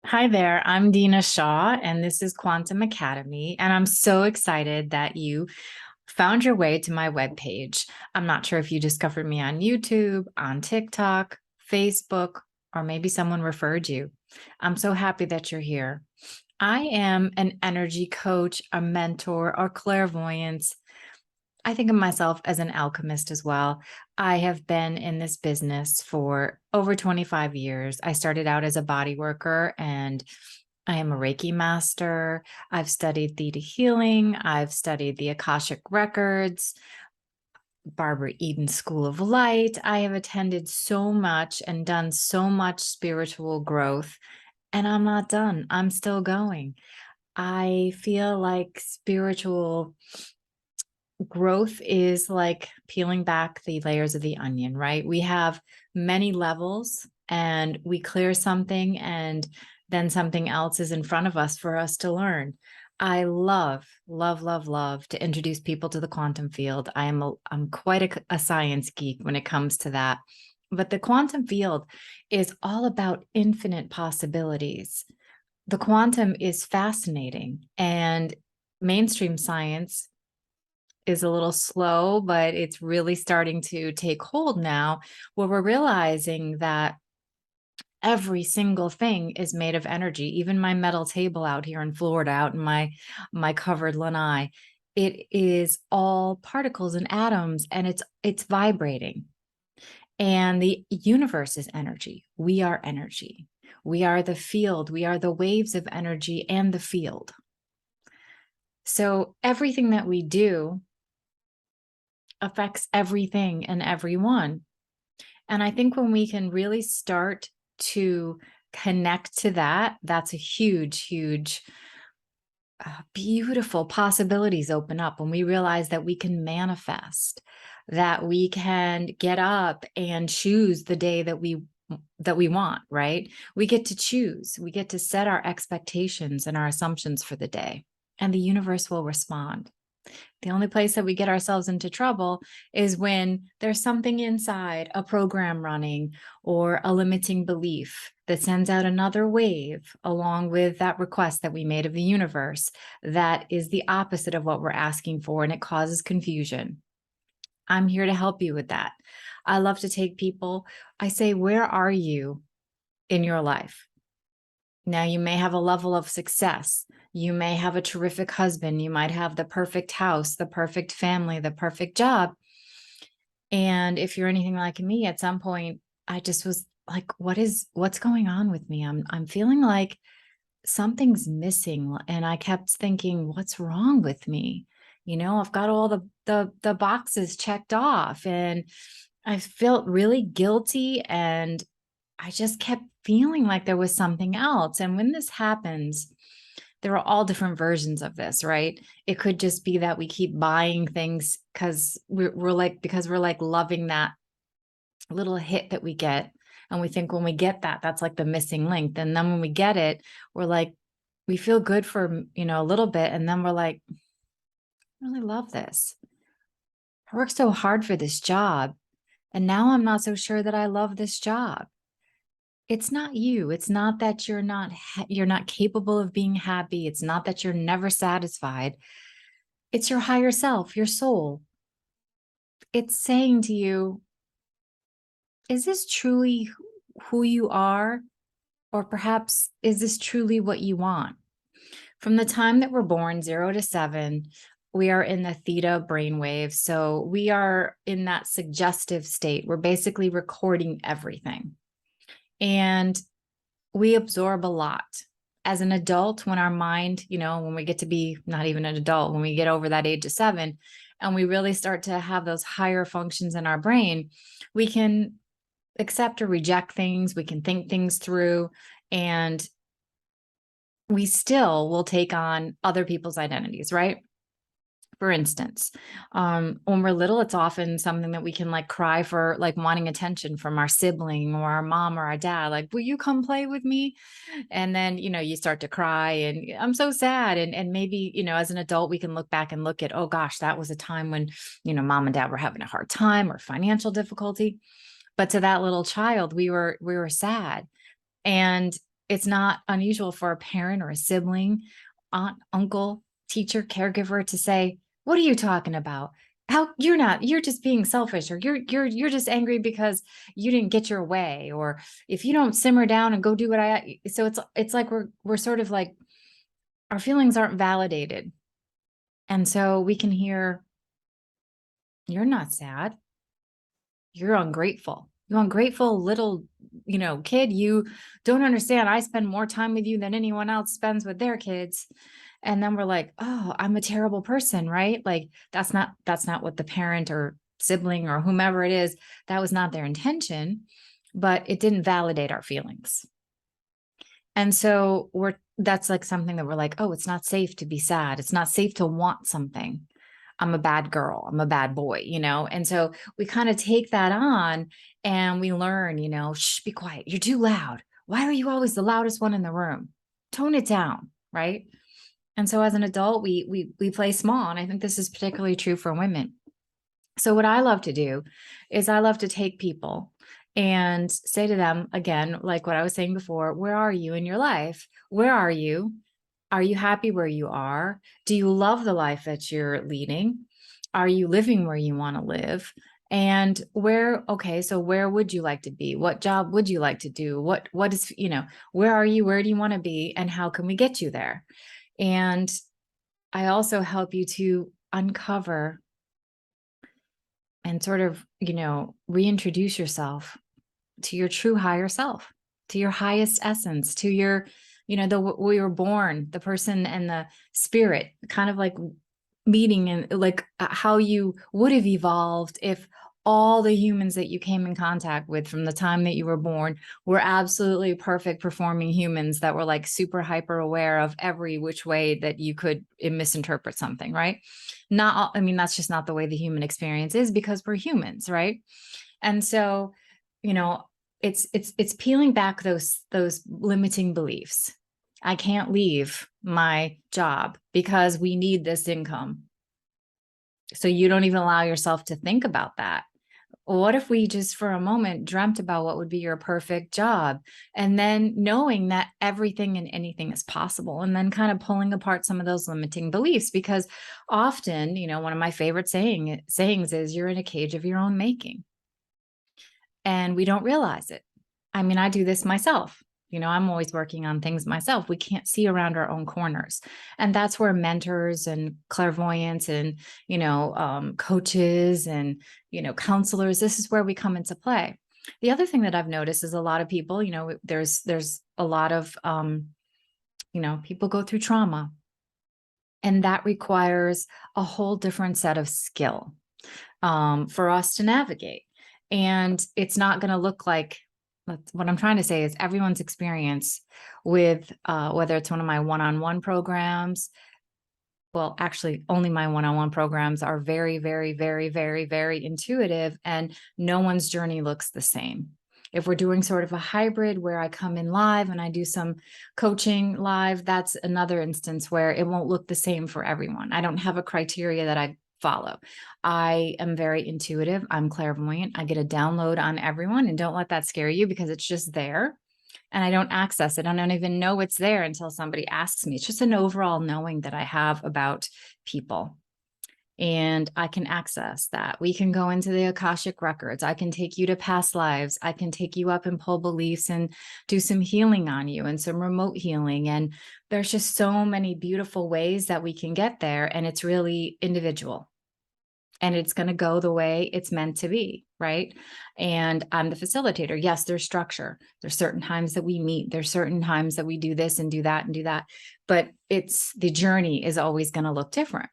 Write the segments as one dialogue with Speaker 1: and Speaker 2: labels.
Speaker 1: Hi there, I'm Dina Shaw, and this is Quantum Academy. And I'm so excited that you found your way to my webpage. I'm not sure if you discovered me on YouTube, on TikTok, Facebook, or maybe someone referred you. I'm so happy that you're here. I am an energy coach, a mentor, or clairvoyance. I think of myself as an alchemist as well. I have been in this business for over 25 years. I started out as a body worker and I am a Reiki master. I've studied Theta healing. I've studied the Akashic records, Barbara Eden School of Light. I have attended so much and done so much spiritual growth, and I'm not done. I'm still going. I feel like spiritual growth is like peeling back the layers of the onion, right? We have many levels and we clear something and then something else is in front of us for us to learn. I love to introduce people to the quantum field. I'm quite a science geek when it comes to that. But the quantum field is all about infinite possibilities. The quantum is fascinating, and mainstream science is a little slow, but it's really starting to take hold now, where we're realizing that every single thing is made of energy. Even my metal table out here in Florida, out in my covered lanai, it is all particles and atoms, and it's vibrating. And the universe is energy. We are energy. We are the field. We are the waves of energy and the field. So everything that we do affects everything and everyone. And I think when we can really start to connect to that, that's a huge, beautiful possibilities open up when we realize that we can manifest, that we can get up and choose the day that we want, right? We get to choose. We get to set our expectations and our assumptions for the day, and the universe will respond. The only place that we get ourselves into trouble is when there's something inside, a program running or a limiting belief that sends out another wave along with that request that we made of the universe that is the opposite of what we're asking for, and it causes confusion. I'm here to help you with that. I love to take people, I say, where are you in your life? Now, you may have a level of success. You may have a terrific husband. You might have the perfect house, the perfect family, the perfect job. And if you're anything like me, at some point, I just was like, what's going on with me? I'm feeling like something's missing. And I kept thinking, what's wrong with me? I've got all the boxes checked off, and I felt really guilty, and I just kept feeling like there was something else. And when this happens, there are all different versions of this, right? It could just be that we keep buying things because we're like loving that little hit that we get. And we think when we get that, that's like the missing link. And then when we get it, we're like, we feel good for, a little bit. And then we're like, I really love this. I worked so hard for this job. And now I'm not so sure that I love this job. It's not you. It's not that you're not capable of being happy. It's not that you're never satisfied. It's your higher self, your soul. It's saying to you, is this truly who you are? Or perhaps is this truly what you want? From the time that we're born, 0 to 7, we are in the theta brainwave. So we are in that suggestive state. We're basically recording everything. And we absorb a lot. As an adult, when our mind, when we get to be not even an adult, when we get over that age of 7, and we really start to have those higher functions in our brain, we can accept or reject things. We can think things through, and we still will take on other people's identities, right? For instance, when we're little, it's often something that we can like cry for, like wanting attention from our sibling or our mom or our dad, like, will you come play with me? And then, you start to cry and I'm so sad. And maybe, as an adult, we can look back and look at, oh gosh, that was a time when, mom and dad were having a hard time or financial difficulty. But to that little child, we were sad. And it's not unusual for a parent or a sibling, aunt, uncle, teacher, caregiver to say, "What are you talking about? How you're just being selfish, or you're just angry because you didn't get your way, or if you don't simmer down and go do what I." So it's like we're sort of like our feelings aren't validated. And so we can hear, "You're not sad. You're ungrateful. You ungrateful little, kid. You don't understand. I spend more time with you than anyone else spends with their kids." And then we're like, "Oh, I'm a terrible person," right? Like that's not what the parent or sibling or whomever it is, that was not their intention, but it didn't validate our feelings. And so that's like something that we're like, "Oh, it's not safe to be sad. It's not safe to want something. I'm a bad girl. I'm a bad boy," And so we kind of take that on and we learn, "Shh, be quiet. You're too loud. Why are you always the loudest one in the room? Tone it down," right? And so as an adult, we play small. And I think this is particularly true for women. So what I love to do is I love to take people and say to them again, like what I was saying before, "Where are you in your life? Where are you? Are you happy where you are? Do you love the life that you're leading? Are you living where you want to live? And okay, so where would you like to be? What job would you like to do? What is, where are you? Where do you want to be? And how can we get you there?" And I also help you to uncover and sort of, reintroduce yourself to your true higher self, to your highest essence, to your, we were born, the person and the spirit, kind of like meeting and like how you would have evolved if all the humans that you came in contact with from the time that you were born were absolutely perfect performing humans that were like super hyper aware of every which way that you could misinterpret something, right? I mean, that's just not the way the human experience is because we're humans, right? And so, you know, it's peeling back those limiting beliefs. I can't leave my job because we need this income. So you don't even allow yourself to think about that. What if we just for a moment dreamt about what would be your perfect job, and then knowing that everything and anything is possible, and then kind of pulling apart some of those limiting beliefs? Because often, one of my favorite sayings is, "You're in a cage of your own making." And we don't realize it. I mean, I do this myself. I'm always working on things myself. We can't see around our own corners. And that's where mentors and clairvoyants and, coaches and, counselors, this is where we come into play. The other thing that I've noticed is a lot of people, there's a lot of, people go through trauma, and that requires a whole different set of skill for us to navigate. And it's not going to look like, what I'm trying to say is everyone's experience with whether it's one of my one-on-one programs. Well, actually, only my one-on-one programs are very, very, very, very, very intuitive, and no one's journey looks the same. If we're doing sort of a hybrid where I come in live and I do some coaching live, that's another instance where it won't look the same for everyone. I don't have a criteria that I follow. I am very intuitive. I'm clairvoyant. I get a download on everyone, and don't let that scare you because it's just there. And I don't access it. I don't even know it's there until somebody asks me. It's just an overall knowing that I have about people. And I can access that. We can go into the Akashic records. I can take you to past lives. I can take you up and pull beliefs and do some healing on you and some remote healing. And there's just so many beautiful ways that we can get there. And it's really individual. And it's going to go the way it's meant to be, right? And I'm the facilitator. Yes, there's structure. There's certain times that we meet. There's certain times that we do this and do that and do that. But the journey is always going to look different.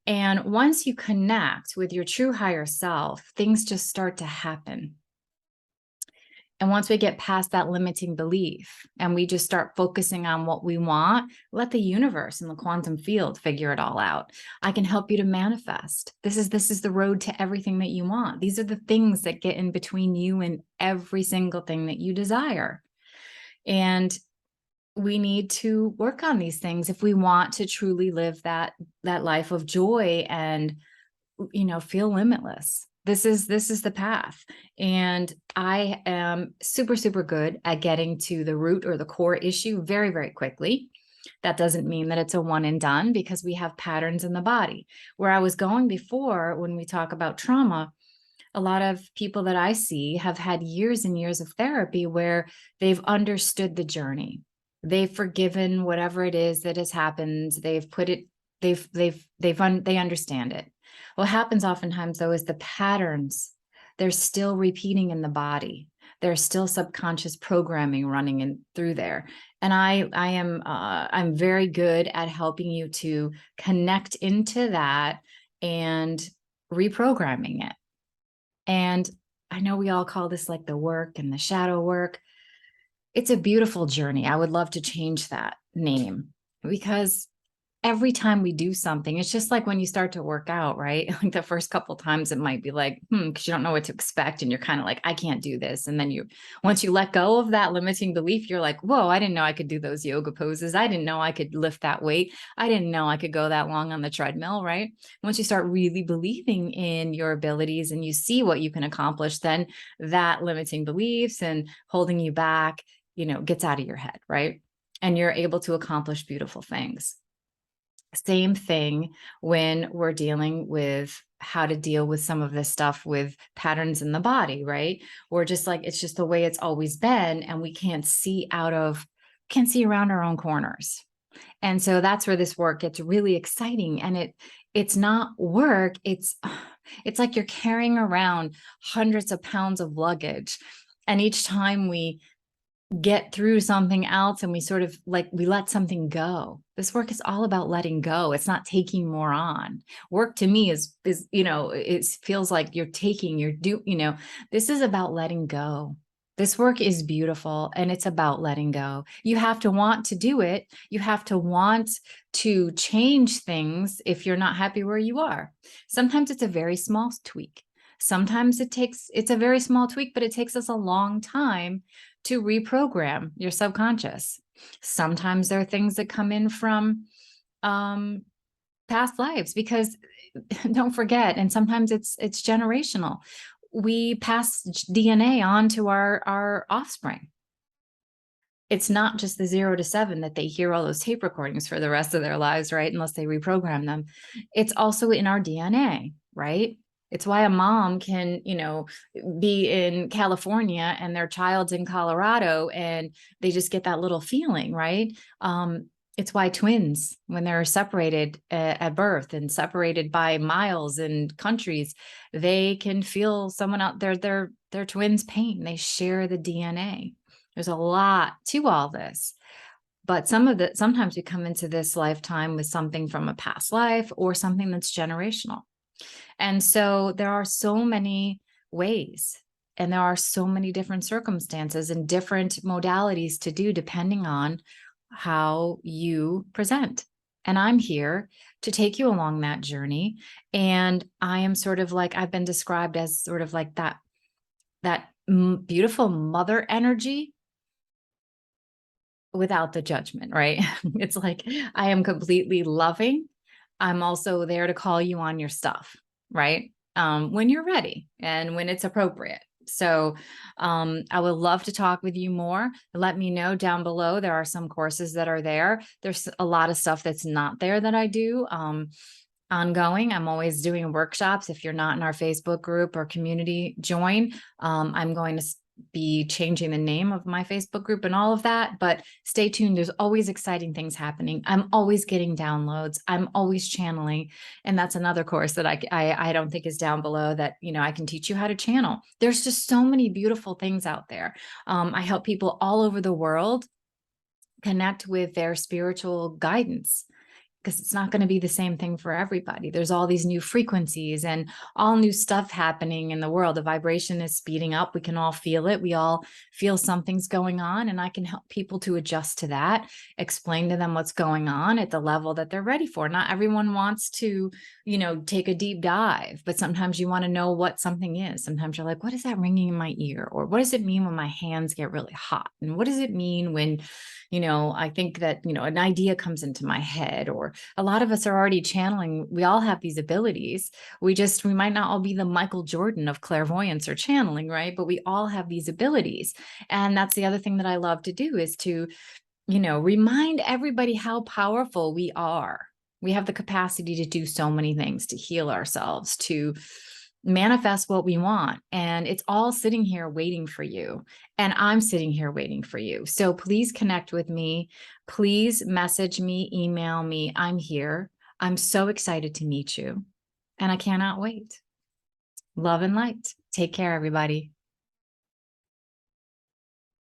Speaker 1: And once you connect with your true higher self, things just start to happen. And once we get past that limiting belief and we just start focusing on what we want, let the universe and the quantum field figure it all out. I can help you to manifest. This is the road to everything that you want. These are the things that get in between you and every single thing that you desire. And we need to work on these things if we want to truly live that life of joy and, feel limitless. This is the path. And I am super, super good at getting to the root or the core issue very, very quickly. That doesn't mean that it's a one and done, because we have patterns in the body. Where I was going before, when we talk about trauma, a lot of people that I see have had years and years of therapy where they've understood the journey. They've forgiven whatever it is that has happened. They've put it, they understand it. What happens oftentimes though is the patterns, they're still repeating in the body. There's still subconscious programming running in through there. And I'm very good at helping you to connect into that and reprogramming it. And I know we all call this like the work and the shadow work. It's a beautiful journey. I would love to change that name, because every time we do something, it's just like when you start to work out, right? Like the first couple of times it might be like, because you don't know what to expect. And you're kind of like, I can't do this. And then once you let go of that limiting belief, you're like, whoa, I didn't know I could do those yoga poses. I didn't know I could lift that weight. I didn't know I could go that long on the treadmill, right? Once you start really believing in your abilities and you see what you can accomplish, then that limiting beliefs and holding you back, gets out of your head, right? And you're able to accomplish beautiful things. Same thing when we're dealing with how to deal with some of this stuff with patterns in the body, right? We're just like, it's just the way it's always been, and we can't see around our own corners. And so that's where this work gets really exciting. And it's not work. It's like you're carrying around hundreds of pounds of luggage. And each time we get through something else and we sort of like, we let something go. This work is all about letting go. It's not taking more on. Work to me is, it feels like this is about letting go. This work is beautiful and it's about letting go. You have to want to do it. You have to want to change things if you're not happy where you are. Sometimes it's a very small tweak. Sometimes it's a very small tweak, but it takes us a long time to reprogram your subconscious. Sometimes there are things that come in from past lives, because don't forget, and sometimes it's generational. We pass DNA on to our offspring. It's not just the 0 to 7 that they hear all those tape recordings for the rest of their lives, right? Unless they reprogram them. It's also in our DNA, right? It's why a mom can, be in California and their child's in Colorado and they just get that little feeling, right? It's why twins, when they're separated at birth and separated by miles and countries, they can feel someone out there, their twins' pain. They share the DNA. There's a lot to all this. But sometimes we come into this lifetime with something from a past life or something that's generational. And so there are so many ways, and there are so many different circumstances and different modalities to do depending on how you present. And I'm here to take you along that journey. And I am sort of like, I've been described as sort of like that beautiful mother energy without the judgment, right? It's like, I am completely loving. I'm also there to call you on your stuff, right? When you're ready and when it's appropriate. So I would love to talk with you more. Let me know down below. There are some courses that are there. There's a lot of stuff that's not there that I do ongoing. I'm always doing workshops. If you're not in our Facebook group or community, join. I'm going to be changing the name of my Facebook group and all of that, but stay tuned. There's always exciting things happening. I'm always getting downloads. I'm always channeling. And that's another course that I don't think is down below that, I can teach you how to channel. There's just so many beautiful things out there. I help people all over the world connect with their spiritual guidance, because it's not going to be the same thing for everybody. There's all these new frequencies and all new stuff happening in the world. The vibration is speeding up. We can all feel it. We all feel something's going on, and I can help people to adjust to that, explain to them what's going on at the level that they're ready for. Not everyone wants to, take a deep dive, but sometimes you want to know what something is. Sometimes you're like, what is that ringing in my ear? Or what does it mean when my hands get really hot? And what does it mean when, I think that, an idea comes into my head, or A lot of us are already channeling. We all have these abilities. We might not all be the Michael Jordan of clairvoyance or channeling, right? But we all have these abilities. And that's the other thing that I love to do, is to, remind everybody how powerful we are. We have the capacity to do so many things, to heal ourselves, to manifest what we want. And it's all sitting here waiting for you. And I'm sitting here waiting for you. So please connect with me. Please message me, email me. I'm here. I'm so excited to meet you. And I cannot wait. Love and light. Take care, everybody.